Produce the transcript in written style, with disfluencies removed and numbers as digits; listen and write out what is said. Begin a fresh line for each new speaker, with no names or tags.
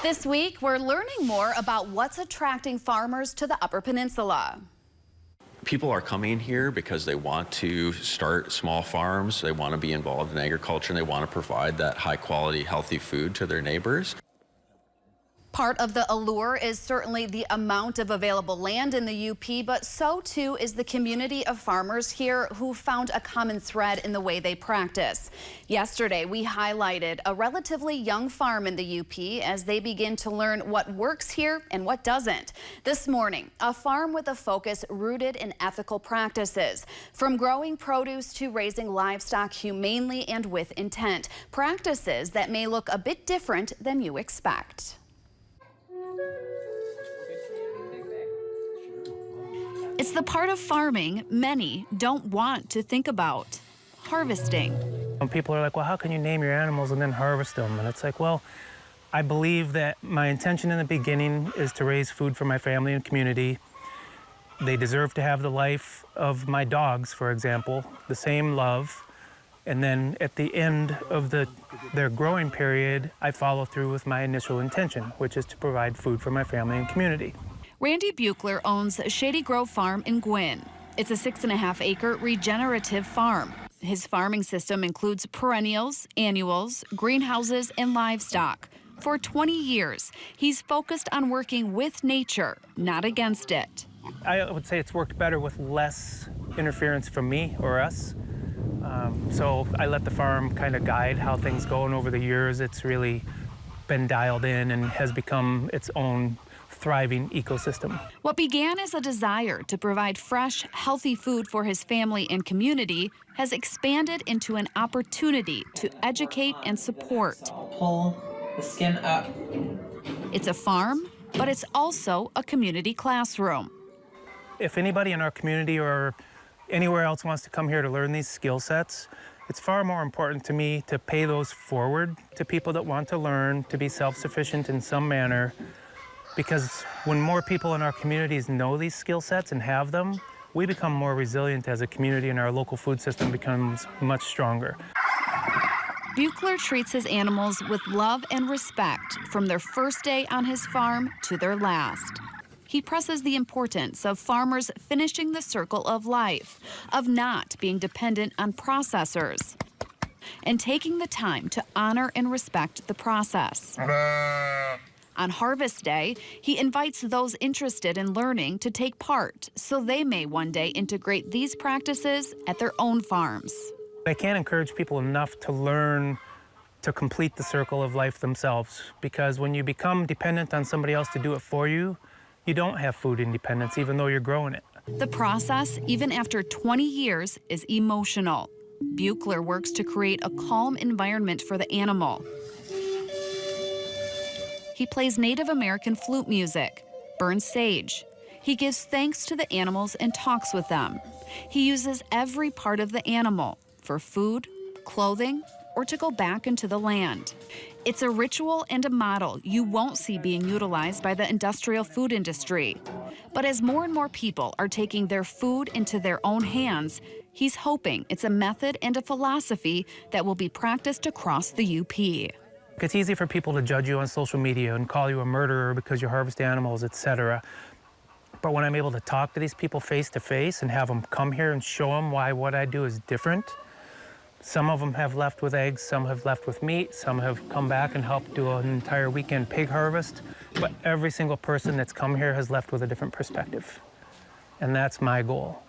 This week, we're learning more about what's attracting farmers to the Upper Peninsula.
People are coming here because they want to start small farms, they want to be involved in agriculture, and they want to provide that high quality, healthy food to their neighbors.
Part of the allure is certainly the amount of available land in the UP, but so too is the community of farmers here who found a common thread in the way they practice. Yesterday, we highlighted a relatively young farm in the UP as they begin to learn what works here and what doesn't. This morning, a farm with a focus rooted in ethical practices. From growing produce to raising livestock humanely and with intent. Practices that may look a bit different than you expect. It's the part of farming many don't want to think about: harvesting.
When people are like, well, how can you name your animals and then harvest them? And it's like, well, I believe that my intention in the beginning is to raise food for my family and community. They deserve to have the life of my dogs, for example, the same love. And then at the end of their growing period, I follow through with my initial intention, which is to provide food for my family and community.
Randy Buechler owns Shady Grove Farm in Gwinn. It's a 6.5-acre regenerative farm. His farming system includes perennials, annuals, greenhouses, and livestock. For 20 years, he's focused on working with nature, not against it.
I would say it's worked better with less interference from me or us. So I let the farm kind of guide how things go, and over the years it's really been dialed in and has become its own thriving ecosystem.
What began as a desire to provide fresh, healthy food for his family and community has expanded into an opportunity to educate and support.
Pull the skin up.
It's a farm, but it's also a community classroom.
If anybody in our community or anywhere else wants to come here to learn these skill sets, it's far more important to me to pay those forward to people that want to learn to be self-sufficient in some manner. Because when more people in our communities know these skill sets and have them, we become more resilient as a community, and our local food system becomes much stronger.
Buechler treats his animals with love and respect from their first day on his farm to their last. He presses the importance of farmers finishing the circle of life, of not being dependent on processors, and taking the time to honor and respect the process. On Harvest Day, he invites those interested in learning to take part so they may one day integrate these practices at their own farms.
I can't encourage people enough to learn to complete the circle of life themselves, because when you become dependent on somebody else to do it for you, you don't have food independence, even though you're growing it.
The process, even after 20 years, is emotional. Buechler works to create a calm environment for the animal. He plays Native American flute music, burns sage. He gives thanks to the animals and talks with them. He uses every part of the animal for food, clothing, or to go back into the land. It's a ritual and a model you won't see being utilized by the industrial food industry. But as more and more people are taking their food into their own hands, he's hoping it's a method and a philosophy that will be practiced across the UP.
It's easy for people to judge you on social media and call you a murderer because you harvest animals, etc. But when I'm able to talk to these people face to face and have them come here and show them why what I do is different, some of them have left with eggs, some have left with meat, some have come back and helped do an entire weekend pig harvest. But every single person that's come here has left with a different perspective. And that's my goal.